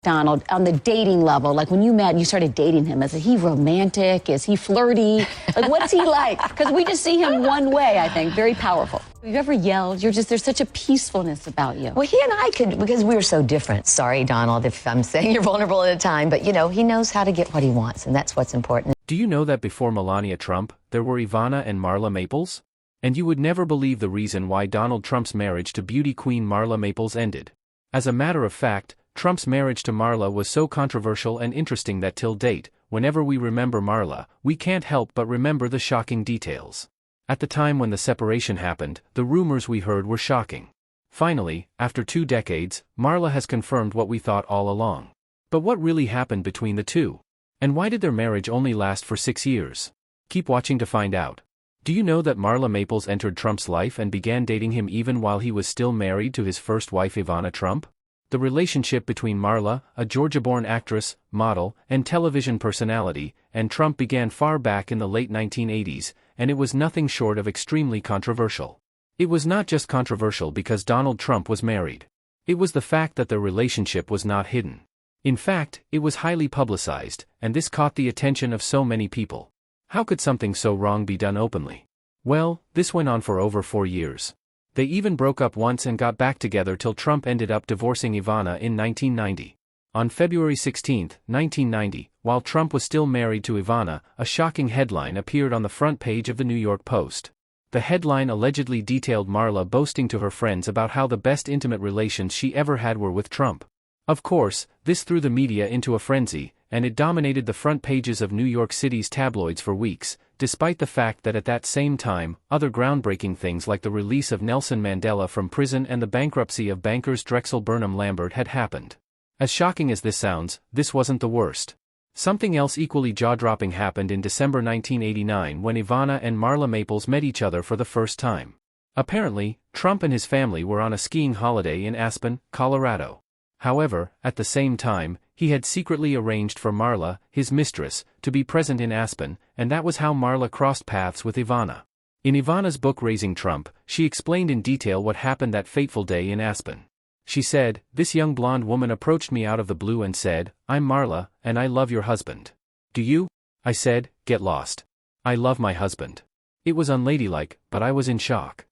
Donald, on the dating level, like when you met, you started dating him. Is he romantic? Is he flirty? Like, what's he like? Because we just see him one way, I think, very powerful. Have you ever yelled? There's such a peacefulness about you. Well, he and I could, because we were so different. Sorry, Donald, if I'm saying you're vulnerable at a time, but, you know, he knows how to get what he wants, and that's what's important. Do you know that before Melania Trump, there were Ivana and Marla Maples? And you would never believe the reason why Donald Trump's marriage to beauty queen Marla Maples ended. As a matter of fact, Trump's marriage to Marla was so controversial and interesting that till date, whenever we remember Marla, we can't help but remember the shocking details. At the time when the separation happened, the rumors we heard were shocking. Finally, after 2 decades, Marla has confirmed what we thought all along. But what really happened between the two? And why did their marriage only last for 6 years? Keep watching to find out. Do you know that Marla Maples entered Trump's life and began dating him even while he was still married to his first wife Ivana Trump? The relationship between Marla, a Georgia-born actress, model, and television personality, and Trump began far back in the late 1980s, and it was nothing short of extremely controversial. It was not just controversial because Donald Trump was married. It was the fact that their relationship was not hidden. In fact, it was highly publicized, and this caught the attention of so many people. How could something so wrong be done openly? Well, this went on for over 4 years. They even broke up once and got back together till Trump ended up divorcing Ivana in 1990. On February 16, 1990, while Trump was still married to Ivana, a shocking headline appeared on the front page of the New York Post. The headline allegedly detailed Marla boasting to her friends about how the best intimate relations she ever had were with Trump. Of course, this threw the media into a frenzy, and it dominated the front pages of New York City's tabloids for weeks, despite the fact that at that same time, other groundbreaking things like the release of Nelson Mandela from prison and the bankruptcy of bankers Drexel Burnham Lambert had happened. As shocking as this sounds, this wasn't the worst. Something else equally jaw-dropping happened in December 1989 when Ivana and Marla Maples met each other for the first time. Apparently, Trump and his family were on a skiing holiday in Aspen, Colorado. However, at the same time, he had secretly arranged for Marla, his mistress, to be present in Aspen, and that was how Marla crossed paths with Ivana. In Ivana's book Raising Trump, she explained in detail what happened that fateful day in Aspen. She said, "This young blonde woman approached me out of the blue and said, 'I'm Marla, and I love your husband. Do you?' I said, 'Get lost. I love my husband.' It was unladylike, but I was in shock."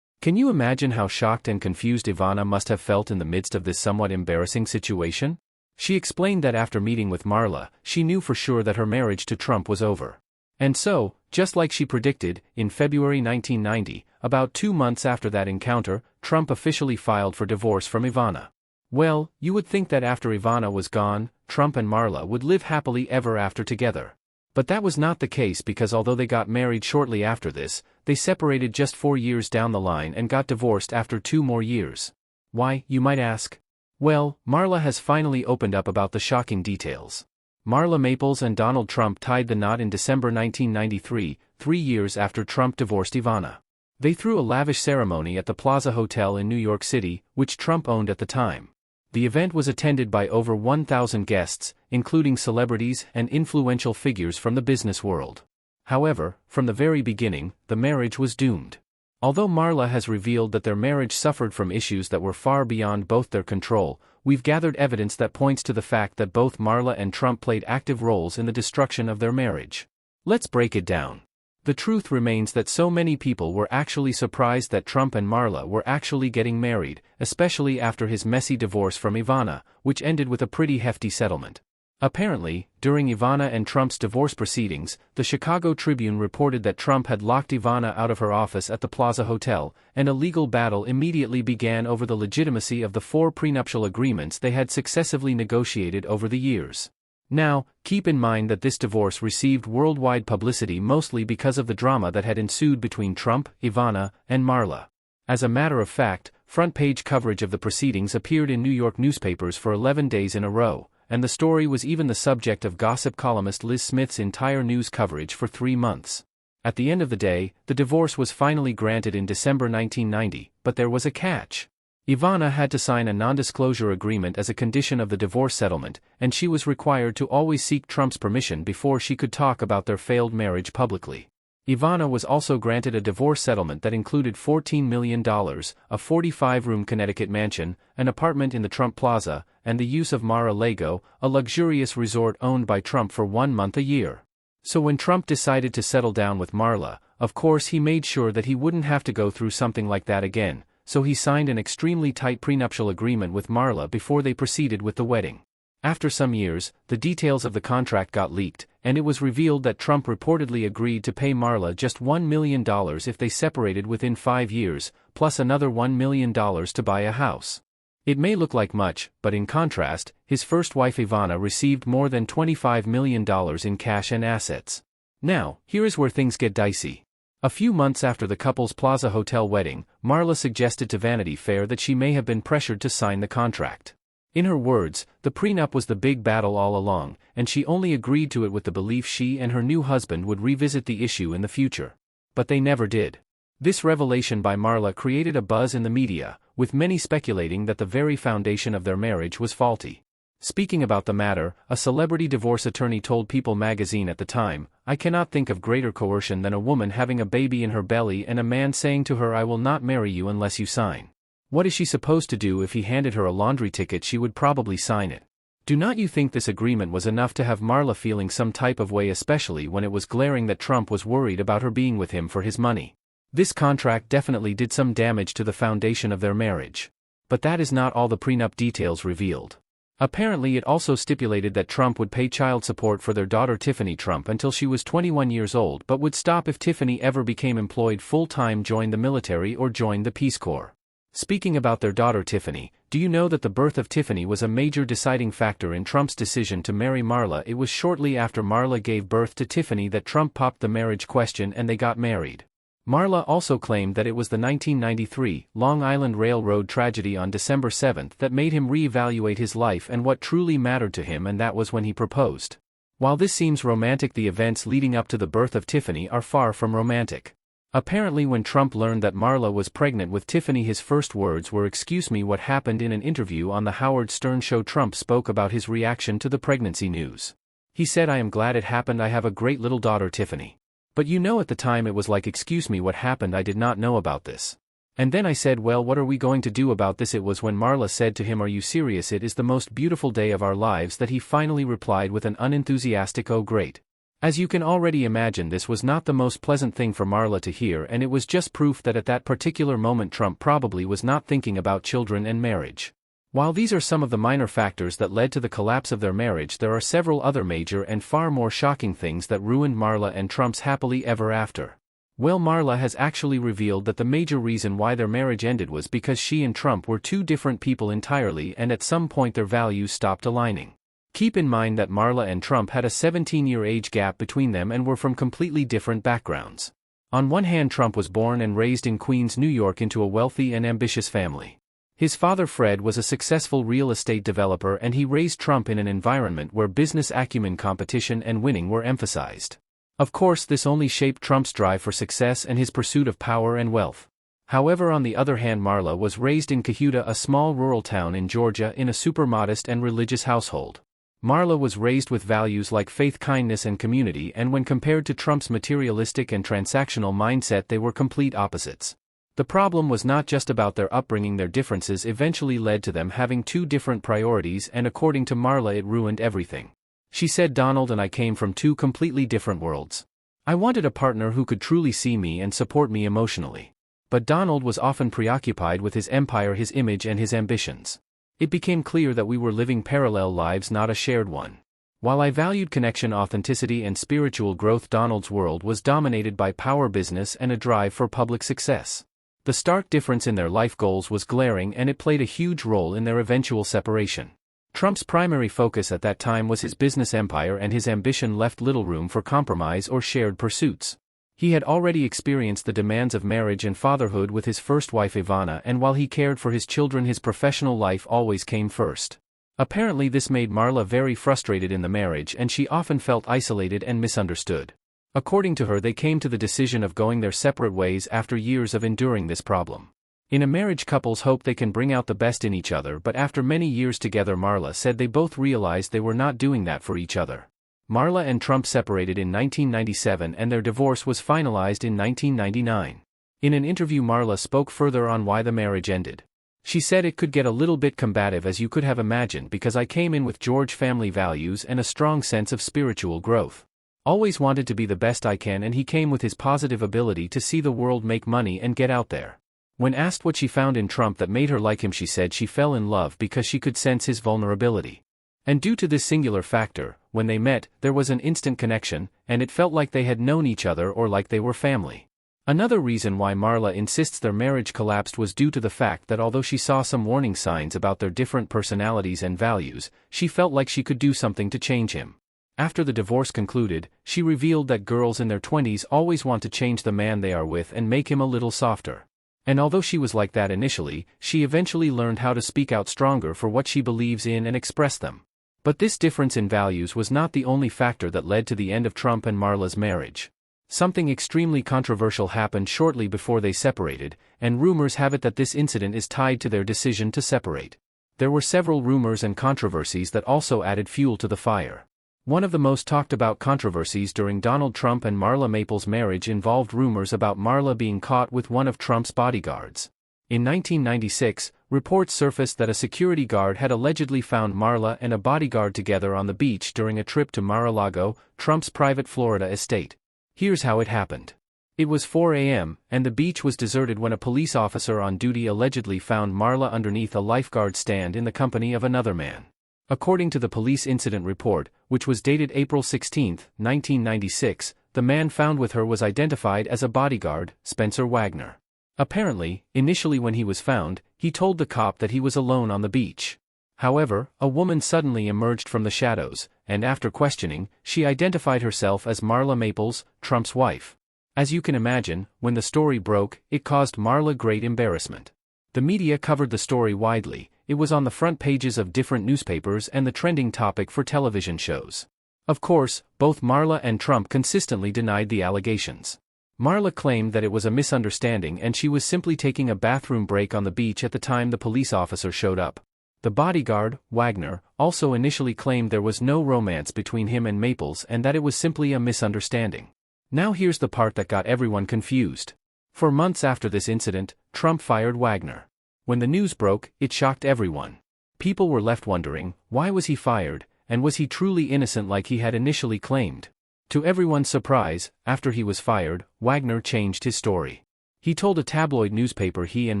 Can you imagine how shocked and confused Ivana must have felt in the midst of this somewhat embarrassing situation? She explained that after meeting with Marla, she knew for sure that her marriage to Trump was over. And so, just like she predicted, in February 1990, about 2 months after that encounter, Trump officially filed for divorce from Ivana. Well, you would think that after Ivana was gone, Trump and Marla would live happily ever after together. But that was not the case because although they got married shortly after this, they separated just 4 years down the line and got divorced after 2 more years. Why, you might ask? Well, Marla has finally opened up about the shocking details. Marla Maples and Donald Trump tied the knot in December 1993, 3 years after Trump divorced Ivana. They threw a lavish ceremony at the Plaza Hotel in New York City, which Trump owned at the time. The event was attended by over 1,000 guests, including celebrities and influential figures from the business world. However, from the very beginning, the marriage was doomed. Although Marla has revealed that their marriage suffered from issues that were far beyond both their control, we've gathered evidence that points to the fact that both Marla and Trump played active roles in the destruction of their marriage. Let's break it down. The truth remains that so many people were actually surprised that Trump and Marla were actually getting married, especially after his messy divorce from Ivana, which ended with a pretty hefty settlement. Apparently, during Ivana and Trump's divorce proceedings, the Chicago Tribune reported that Trump had locked Ivana out of her office at the Plaza Hotel, and a legal battle immediately began over the legitimacy of the 4 prenuptial agreements they had successively negotiated over the years. Now, keep in mind that this divorce received worldwide publicity mostly because of the drama that had ensued between Trump, Ivana, and Marla. As a matter of fact, front-page coverage of the proceedings appeared in New York newspapers for 11 days in a row, and the story was even the subject of gossip columnist Liz Smith's entire news coverage for 3 months. At the end of the day, the divorce was finally granted in December 1990, but there was a catch. Ivana had to sign a non-disclosure agreement as a condition of the divorce settlement, and she was required to always seek Trump's permission before she could talk about their failed marriage publicly. Ivana was also granted a divorce settlement that included $14 million, a 45-room Connecticut mansion, an apartment in the Trump Plaza, and the use of Mar-a-Lago, a luxurious resort owned by Trump for 1 month a year. So when Trump decided to settle down with Marla, of course he made sure that he wouldn't have to go through something like that again, so he signed an extremely tight prenuptial agreement with Marla before they proceeded with the wedding. After some years, the details of the contract got leaked, and it was revealed that Trump reportedly agreed to pay Marla just $1 million if they separated within 5 years, plus another $1 million to buy a house. It may look like much, but in contrast, his first wife Ivana received more than $25 million in cash and assets. Now, here is where things get dicey. A few months after the couple's Plaza Hotel wedding, Marla suggested to Vanity Fair that she may have been pressured to sign the contract. In her words, the prenup was the big battle all along, and she only agreed to it with the belief she and her new husband would revisit the issue in the future. But they never did. This revelation by Marla created a buzz in the media, with many speculating that the very foundation of their marriage was faulty. Speaking about the matter, a celebrity divorce attorney told People magazine at the time, "I cannot think of greater coercion than a woman having a baby in her belly and a man saying to her, 'I will not marry you unless you sign.' What is she supposed to do? If he handed her a laundry ticket, she would probably sign it." Do not you think this agreement was enough to have Marla feeling some type of way, especially when it was glaring that Trump was worried about her being with him for his money? This contract definitely did some damage to the foundation of their marriage. But that is not all the prenup details revealed. Apparently it also stipulated that Trump would pay child support for their daughter Tiffany Trump until she was 21 years old, but would stop if Tiffany ever became employed full-time, joined the military, or joined the Peace Corps. Speaking about their daughter Tiffany, do you know that the birth of Tiffany was a major deciding factor in Trump's decision to marry Marla? It was shortly after Marla gave birth to Tiffany that Trump popped the marriage question and they got married. Marla also claimed that it was the 1993 Long Island Railroad tragedy on December 7 that made him reevaluate his life and what truly mattered to him, and that was when he proposed. While this seems romantic, the events leading up to the birth of Tiffany are far from romantic. Apparently when Trump learned that Marla was pregnant with Tiffany, his first words were, "Excuse me, what happened?" In an interview on the Howard Stern show, Trump spoke about his reaction to the pregnancy news. He said, "I am glad it happened. I have a great little daughter, Tiffany. But you know, at the time it was like, excuse me, what happened? I did not know about this." And then I said, "Well, what are we going to do about this?" It was when Marla said to him, "Are you serious? It is the most beautiful day of our lives," that he finally replied with an unenthusiastic, "Oh great." As you can already imagine, this was not the most pleasant thing for Marla to hear, and it was just proof that at that particular moment Trump probably was not thinking about children and marriage. While these are some of the minor factors that led to the collapse of their marriage, there are several other major and far more shocking things that ruined Marla and Trump's happily ever after. Well, Marla has actually revealed that the major reason why their marriage ended was because she and Trump were two different people entirely, and at some point their values stopped aligning. Keep in mind that Marla and Trump had a 17-year age gap between them and were from completely different backgrounds. On one hand, Trump was born and raised in Queens, New York, into a wealthy and ambitious family. His father Fred was a successful real estate developer, and he raised Trump in an environment where business acumen, competition, and winning were emphasized. Of course, this only shaped Trump's drive for success and his pursuit of power and wealth. However, on the other hand, Marla was raised in Cayuga, a small rural town in Georgia, in a super modest and religious household. Marla was raised with values like faith, kindness, and community, and when compared to Trump's materialistic and transactional mindset, they were complete opposites. The problem was not just about their upbringing. Their differences eventually led to them having two different priorities, and according to Marla, it ruined everything. She said, "Donald and I came from two completely different worlds. I wanted a partner who could truly see me and support me emotionally. But Donald was often preoccupied with his empire, his image, and his ambitions. It became clear that we were living parallel lives, not a shared one. While I valued connection, authenticity, and spiritual growth, Donald's world was dominated by power, business, and a drive for public success. The stark difference in their life goals was glaring, and it played a huge role in their eventual separation. Trump's primary focus at that time was his business empire, and his ambition left little room for compromise or shared pursuits. He had already experienced the demands of marriage and fatherhood with his first wife Ivana, and while he cared for his children, his professional life always came first. Apparently this made Marla very frustrated in the marriage, and she often felt isolated and misunderstood. According to her, they came to the decision of going their separate ways after years of enduring this problem. In a marriage, couples hope they can bring out the best in each other, but after many years together, Marla said they both realized they were not doing that for each other. Marla and Trump separated in 1997 and their divorce was finalized in 1999. In an interview, Marla spoke further on why the marriage ended. She said, "It could get a little bit combative, as you could have imagined, because I came in with George family values and a strong sense of spiritual growth. Always wanted to be the best I can, and he came with his positive ability to see the world, make money and get out there." When asked what she found in Trump that made her like him, she said she fell in love because she could sense his vulnerability. And due to this singular factor, when they met, there was an instant connection, and it felt like they had known each other or like they were family. Another reason why Marla insists their marriage collapsed was due to the fact that although she saw some warning signs about their different personalities and values, she felt like she could do something to change him. After the divorce concluded, she revealed that girls in their 20s always want to change the man they are with and make him a little softer. And although she was like that initially, she eventually learned how to speak out stronger for what she believes in and express them. But this difference in values was not the only factor that led to the end of Trump and Marla's marriage. Something extremely controversial happened shortly before they separated, and rumors have it that this incident is tied to their decision to separate. There were several rumors and controversies that also added fuel to the fire. One of the most talked about controversies during Donald Trump and Marla Maples' marriage involved rumors about Marla being caught with one of Trump's bodyguards. In 1996, reports surfaced that a security guard had allegedly found Marla and a bodyguard together on the beach during a trip to Mar-a-Lago, Trump's private Florida estate. Here's how it happened. It was 4 a.m., and the beach was deserted when a police officer on duty allegedly found Marla underneath a lifeguard stand in the company of another man. According to the police incident report, which was dated April 16, 1996, the man found with her was identified as a bodyguard, Spencer Wagner. Apparently, initially when he was found, he told the cop that he was alone on the beach. However, a woman suddenly emerged from the shadows, and after questioning, she identified herself as Marla Maples, Trump's wife. As you can imagine, when the story broke, it caused Marla great embarrassment. The media covered the story widely. It was on the front pages of different newspapers and the trending topic for television shows. Of course, both Marla and Trump consistently denied the allegations. Marla claimed that it was a misunderstanding and she was simply taking a bathroom break on the beach at the time the police officer showed up. The bodyguard, Wagner, also initially claimed there was no romance between him and Maples and that it was simply a misunderstanding. Now here's the part that got everyone confused. For months after this incident, Trump fired Wagner. When the news broke, it shocked everyone. People were left wondering, why was he fired, and was he truly innocent like he had initially claimed? To everyone's surprise, after he was fired, Wagner changed his story. He told a tabloid newspaper he and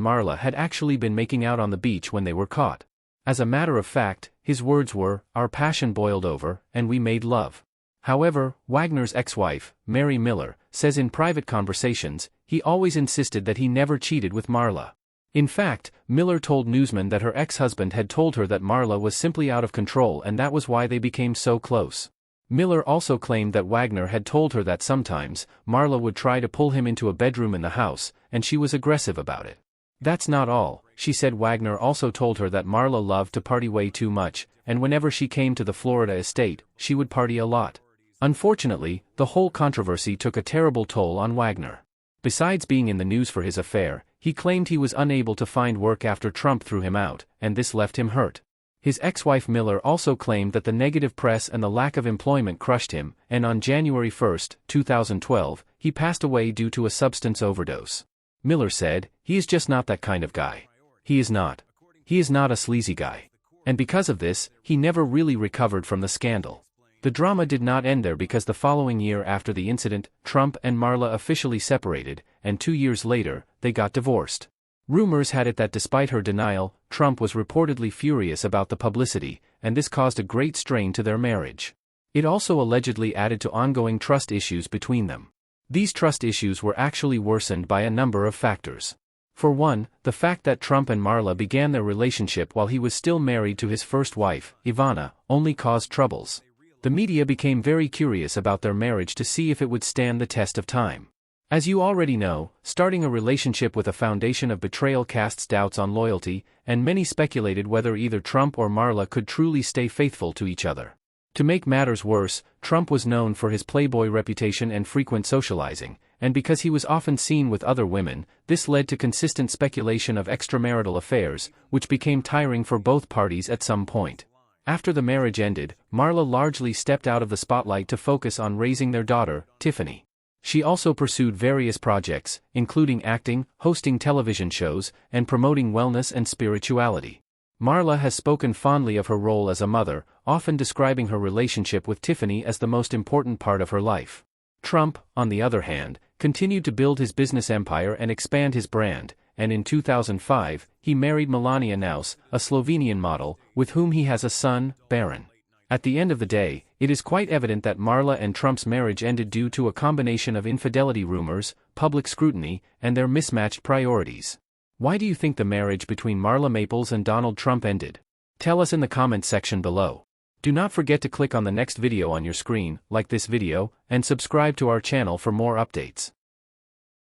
Marla had actually been making out on the beach when they were caught. As a matter of fact, his words were, "Our passion boiled over, and we made love." However, Wagner's ex-wife, Mary Miller, says in private conversations, he always insisted that he never cheated with Marla. In fact, Miller told newsmen that her ex-husband had told her that Marla was simply out of control and that was why they became so close. Miller also claimed that Wagner had told her that sometimes, Marla would try to pull him into a bedroom in the house, and she was aggressive about it. That's not all, she said. Wagner also told her that Marla loved to party way too much, and whenever she came to the Florida estate, she would party a lot. Unfortunately, the whole controversy took a terrible toll on Wagner. Besides being in the news for his affair, he claimed he was unable to find work after Trump threw him out, and this left him hurt. His ex-wife Miller also claimed that the negative press and the lack of employment crushed him, and on January 1, 2012, he passed away due to a substance overdose. Miller said, "He is just not that kind of guy. He is not. He is not a sleazy guy." And because of this, he never really recovered from the scandal. The drama did not end there because the following year after the incident, Trump and Marla officially separated, and 2 years later, they got divorced. Rumors had it that despite her denial, Trump was reportedly furious about the publicity, and this caused a great strain to their marriage. It also allegedly added to ongoing trust issues between them. These trust issues were actually worsened by a number of factors. For one, the fact that Trump and Marla began their relationship while he was still married to his first wife, Ivana, only caused troubles. The media became very curious about their marriage to see if it would stand the test of time. As you already know, starting a relationship with a foundation of betrayal casts doubts on loyalty, and many speculated whether either Trump or Marla could truly stay faithful to each other. To make matters worse, Trump was known for his playboy reputation and frequent socializing, and because he was often seen with other women, this led to consistent speculation of extramarital affairs, which became tiring for both parties at some point. After the marriage ended, Marla largely stepped out of the spotlight to focus on raising their daughter, Tiffany. She also pursued various projects, including acting, hosting television shows, and promoting wellness and spirituality. Marla has spoken fondly of her role as a mother, often describing her relationship with Tiffany as the most important part of her life. Trump, on the other hand, continued to build his business empire and expand his brand, and in 2005, he married Melania Naus, a Slovenian model, with whom he has a son, Baron. At the end of the day, it is quite evident that Marla and Trump's marriage ended due to a combination of infidelity rumors, public scrutiny, and their mismatched priorities. Why do you think the marriage between Marla Maples and Donald Trump ended? Tell us in the comments section below. Do not forget to click on the next video on your screen, like this video, and subscribe to our channel for more updates.